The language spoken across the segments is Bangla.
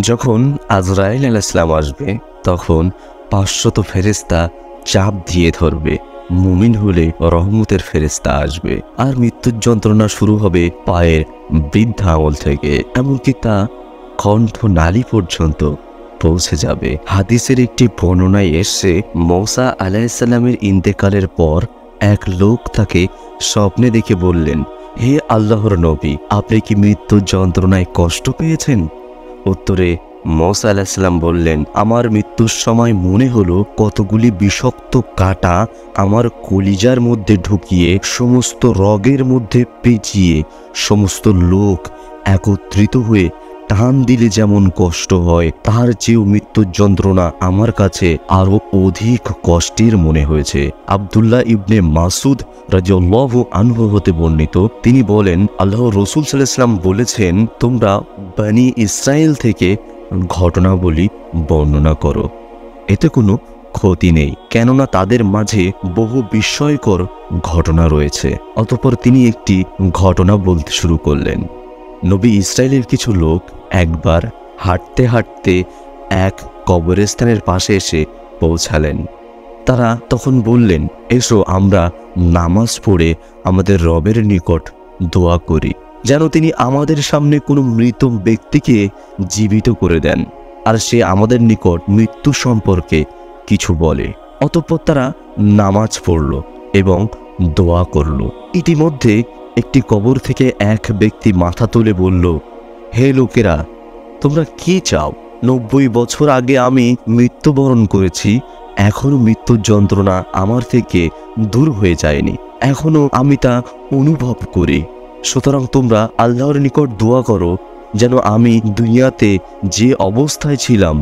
যখন আজরাইল আলাইহিস সালাম আসবে তখন ৫০০ ফেরেশতা চাপ দিয়ে ধরবে। মুমিন হলে রহমতের ফেরেশতা আসবে, আর মৃত্যুর যন্ত্রণা শুরু হবে পায়ের বৃদ্ধা আঙুল থেকে, এমনকি তা কণ্ঠনালী পর্যন্ত পৌঁছে যাবে। হাদিসের একটি বর্ণনায় এসে মূসা আলাইহিস সালামের ইন্তেকালের পর এক লোক তাকে স্বপ্নে দেখে বললেন, হে আল্লাহর নবী, আপনি কি মৃত্যুর যন্ত্রণায় কষ্ট পেয়েছেন? উত্তরে মূসা আলাইহিস সালাম বললেন, আমার মৃত্যুর সময় মনে হলো কতগুলি বিষাক্ত কাঁটা আমার কলিজার মধ্যে ঢুকিয়ে সমস্ত রগের মধ্যে পেঁচিয়ে সমস্ত লোক একত্রিত হয়ে টান দিলে যেমন কষ্ট হয়, তার চেয়েও মৃত্যুর যন্ত্রণা আমার কাছে আরো অধিক কষ্টের মনে হয়েছে। আব্দুল্লাহ ইবনে মাসুদ রাদিয়াল্লাহু আনহু হতে বর্ণিত, তিনি বলেন, আল্লাহর রাসূল সাল্লাল্লাহু আলাইহি ওয়াসাল্লাম বলেছেন, তোমরা বনী ইসরাইল থেকে ঘটনাবলী বর্ণনা করো, এতে কোনো ক্ষতি নেই, কেননা তাদের মাঝে বহু বিস্ময়কর ঘটনা রয়েছে। অতঃপর তিনি একটি ঘটনা বলতে শুরু করলেন। নবী ইসরায়েলের কিছু লোক একবার হাঁটতে হাঁটতে এক কবরস্থানের পাশে এসে পৌঁছালেন। তারা তখন বললেন, এসো আমরা নামাজ পড়ে আমাদের রবের নিকট দোয়া করি, যেন তিনি আমাদের সামনে কোনো মৃত ব্যক্তিকে জীবিত করে দেন, আর সে আমাদের নিকট মৃত্যু সম্পর্কে কিছু বলে। অতঃপর তারা নামাজ পড়ল এবং দোয়া করল। ইতিমধ্যে একটি কবর থেকে এক ব্যক্তি মাথা তুলে বলল, হে লোকেরা, তোমরা কি চাও? ৯০ বছর আগে আমি মৃত্যুবরণ করেছি, এখনো মৃত্যুর যন্ত্রণা আমার থেকে দূর হয়ে যায়নি, এখনো আমি তা অনুভব করি। সুতরাং তোমরা আল্লাহর নিকট দোয়া করো যেন আমি দুনিয়াতে যে অবস্থায় ছিলাম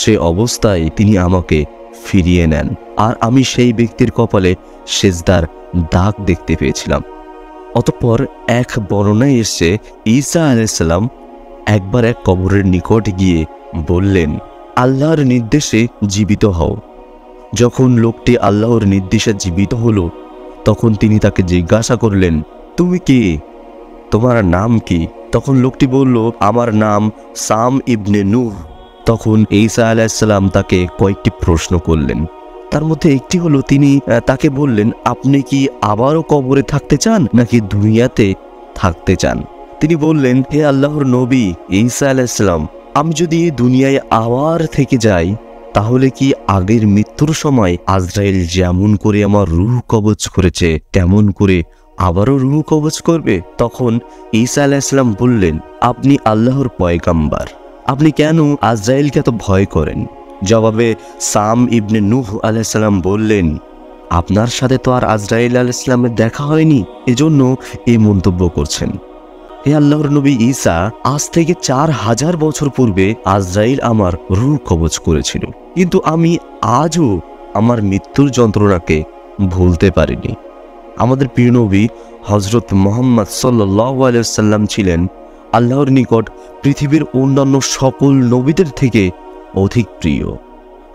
সে অবস্থায় তিনি আমাকে ফিরিয়ে নেন। আর আমি সেই ব্যক্তির কপালে সেজদার দাগ দেখতে পেয়েছিলাম। অতঃপর এক বর্ণনায় এসে ঈসা আলাইহিস সালাম একবার এক কবরের নিকট গিয়ে বললেন, আল্লাহর নির্দেশে জীবিত হও। যখন লোকটি আল্লাহর নির্দেশে জীবিত হলো তখন তিনি তাকে জিজ্ঞাসা করলেন, তুমি কে? তোমার নাম কি? তখন লোকটি বলল, আমার নাম সাম ইবনে নূহ। তখন ঈসা আলাইহিস সালাম তাকে কয়েকটি প্রশ্ন করলেন। তার মধ্যে একটি হলো, তিনি তাকে বললেন, আপনি কি আবারও কবরে থাকতে চান নাকি দুনিয়াতে থাকতে চান? তিনি বললেন, হে আল্লাহর নবী ঈসা আলাইহিস সালাম, আমি যদি দুনিয়ায় আবার থেকে যাই তাহলে কি আগের মৃত্যুর সময় আজরাইল যেমন করে আমার রূহ কবজ করেছে তেমন করে আবারও রূহ কবজ করবে? তখন ঈসা আলাইহিস সালাম বললেন, আপনি আল্লাহর পয়গাম্বার, আপনি কেন আজরাইলকে এত ভয় করেন? জবাবে সাম ইবনে নূহ আলাইহিস সালাম বললেন, আপনার সাথে তো আর আজরাইল আলাইহিস সালামের দেখা হয়নি, এজন্য এই মন্তব্য করছেন। হে আল্লাহর নবী ঈসা, আজ থেকে ৪০০০ বছর পূর্বে আজরাইল আমার রূহ কবজ করেছিল, কিন্তু আমি আজও আমার মৃত্যুর যন্ত্রণাকে ভুলতে পারিনি। আমাদের প্রিয় নবী হযরত মুহাম্মদ সাল্লাল্লাহু আলাইহি ওয়াসাল্লাম ছিলেন আল্লাহর নিকট পৃথিবীর অন্যান্য সকল নবীদের থেকে অধিক প্রিয়।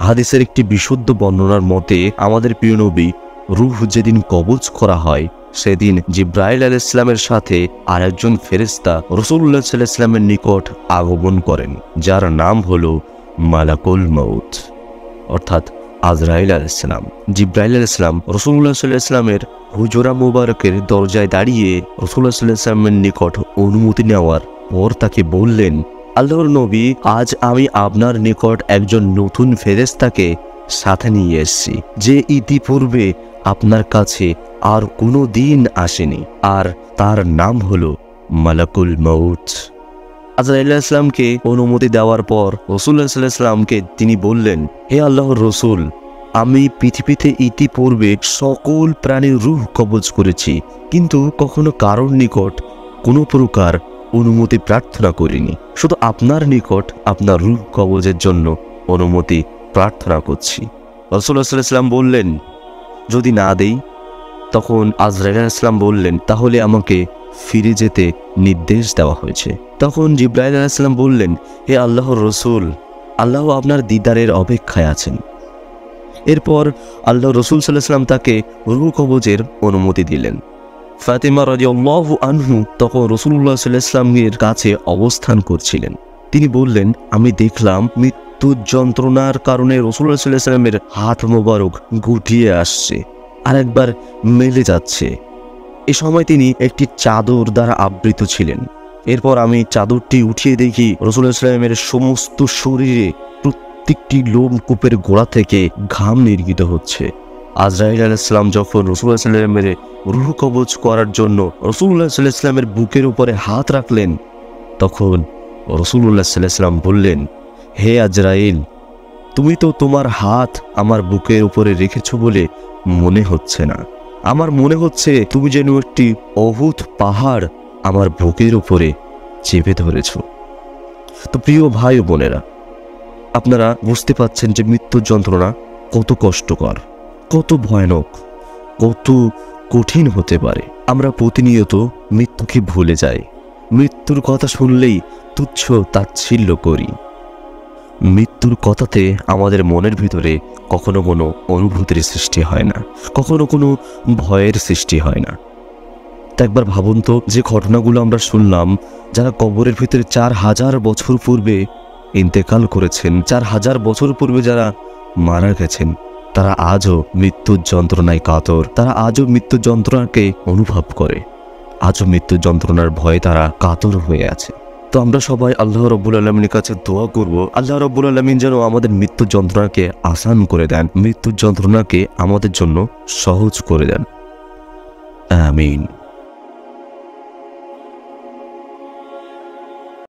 হাদিসের একটি বিশুদ্ধ বর্ণনার মতে আমাদের প্রিয় নবী রূহ যেদিন কবজ করা হয় সেদিন জিবরাইল আলাইহিস সালামের সাথে আরেকজন ফেরেশতা রাসূলুল্লাহ সাল্লাল্লাহু আলাইহি ওয়াসাল্লামের নিকট আগমন করেন, যার নাম হলো মালাকুল মউত, অর্থাৎ আজরাইল আলাইহিস সালাম। জিবরাইল আলাইহিস সালাম রাসূলুল্লাহ সাল্লাল্লাহু আলাইহি ওয়াসাল্লামের হুজরা মুবারকের দরজায় দাঁড়িয়ে রাসূলুল্লাহ সাল্লাল্লাহু আলাইহি ওয়াসাল্লামের নিকট অনুমতি নেওয়ার পর তাকে বললেন, আল্লাহর নবী, আজ আমি আপনার নিকট একজন নতুন ফেরেশতাকে সাথে নিয়ে এসেছি, যে ইতিপূর্বে আপনার কাছে আর কোনো দিন আসেনি, আর তার নাম হলো মালাকুল মউত। আজরাইল আলাইহিস সালামকে অনুমতি দেওয়ার পর রাসূলুল্লাহ সাল্লাল্লাহু আলাইহি ওয়াসাল্লামকে তিনি বললেন, হে আল্লাহর রাসূল, আমি পৃথিবীতে ইতিপূর্বে সকল প্রাণীর রূহ কবজ করেছি, কিন্তু কখনো কারোর নিকট কোনো প্রকার অনুমতি প্রার্থনা করিনি। শুধু আপনার নিকট আপনার রূহ কবজের জন্য অনুমতি প্রার্থনা করছি। রাসূলুল্লাহ সাল্লাল্লাহু আলাইহি ওয়াসাল্লাম বললেন, যদি না দেই? তখন আজরাইল আলাইহিস সালাম বললেন, তাহলে আমাকে ফিরে যেতে নির্দেশ দেওয়া হয়েছে। তখন জিবরাইল আলাইহিস সালাম বললেন, হে আল্লাহর রাসূল, আল্লাহ আপনার দিদারের অপেক্ষায় আছেন। এরপর আল্লাহর রাসূল সাল্লাল্লাহু আলাইহি ওয়াসাল্লাম তাকে রূহ কবজের অনুমতি দিলেন। ফাতিমা রাদিয়াল্লাহু আনহু তখন রাসূলুল্লাহ সাল্লাল্লাহু আলাইহি ওয়াসাল্লামের কাছে অবস্থান করছিলেন। তিনি বললেন, আমি দেখলাম মৃত্যুর যন্ত্রণার কারণে রাসূলুল্লাহ সাল্লাল্লাহু আলাইহি ওয়াসাল্লামের হাত মোবারক গুটিয়ে আসছে আর একবার মেলে যাচ্ছে। এ সময় তিনি একটি চাদর দ্বারা আবৃত ছিলেন। এরপর আমি চাদরটি উঠিয়ে দেখি রাসূলুল্লাহ সাল্লাল্লাহু আলাইহি ওয়াসাল্লামের সমস্ত শরীরে প্রত্যেকটি লোমকূপের গোড়া থেকে ঘাম নির্গিত হচ্ছে। আজরাইল আলাইহিস সালাম যখন রাসূলুল্লাহ সাল্লাল্লাহু আলাইহি ওয়াসাল্লামের রূহ কবজ করার জন্য রাসূলুল্লাহ সাল্লাল্লাহু আলাইহি ওয়াসাল্লামের বুকের উপরে হাত রাখলেন, তখন রাসূলুল্লাহ সাল্লাল্লাহু আলাইহি ওয়াসাল্লাম বললেন, হে আজরাইল, তুমি তো তোমার হাত আমার বুকের উপরে রেখেছ বলে মনে হচ্ছে না। আমার মনে হচ্ছে তুমি যেন একটি অভূত পাহাড় আমার বুকের উপরে চেপে ধরেছ। তো প্রিয় ভাই ও বোনেরা, আপনারা বুঝতে পাচ্ছেন যে মৃত্যুর যন্ত্রণা কত কষ্টকর, কত ভয়ানক, কত কঠিন হতে পারে। আমরা প্রতিনিয়ত মৃত্যুকে ভুলে যাই, মৃত্যুর কথা শুনলেই তুচ্ছ তাচ্ছিল্য করি। মৃত্যুর কথাতে আমাদের মনের ভিতরে কখনো কোনো অনুভূতির সৃষ্টি হয় না, কখনো কোনো ভয়ের সৃষ্টি হয় না। তা একবার ভাবুন তো, যে ঘটনাগুলো আমরা শুনলাম, যারা কবরের ভিতরে 4000 বছর পূর্বে ইন্তেকাল করেছেন, 4000 বছর পূর্বে যারা মারা গেছেন, তারা আজও মৃত্যুর যন্ত্রণায় কাতর, তারা আজও মৃত্যুর যন্ত্রণাকে অনুভব করে, আজও মৃত্যুর যন্ত্রণার ভয়ে তারা কাতর হয়ে আছে। তো আমরা সবাই আল্লাহ রাব্বুল আলামিনের কাছে দোয়া করব, আল্লাহ রাব্বুল আলামিন যেন আমাদের মৃত্যুর যন্ত্রণাকে আসান করে দেন, মৃত্যুর যন্ত্রণাকে আমাদের জন্য সহজ করে দেন। আমিন।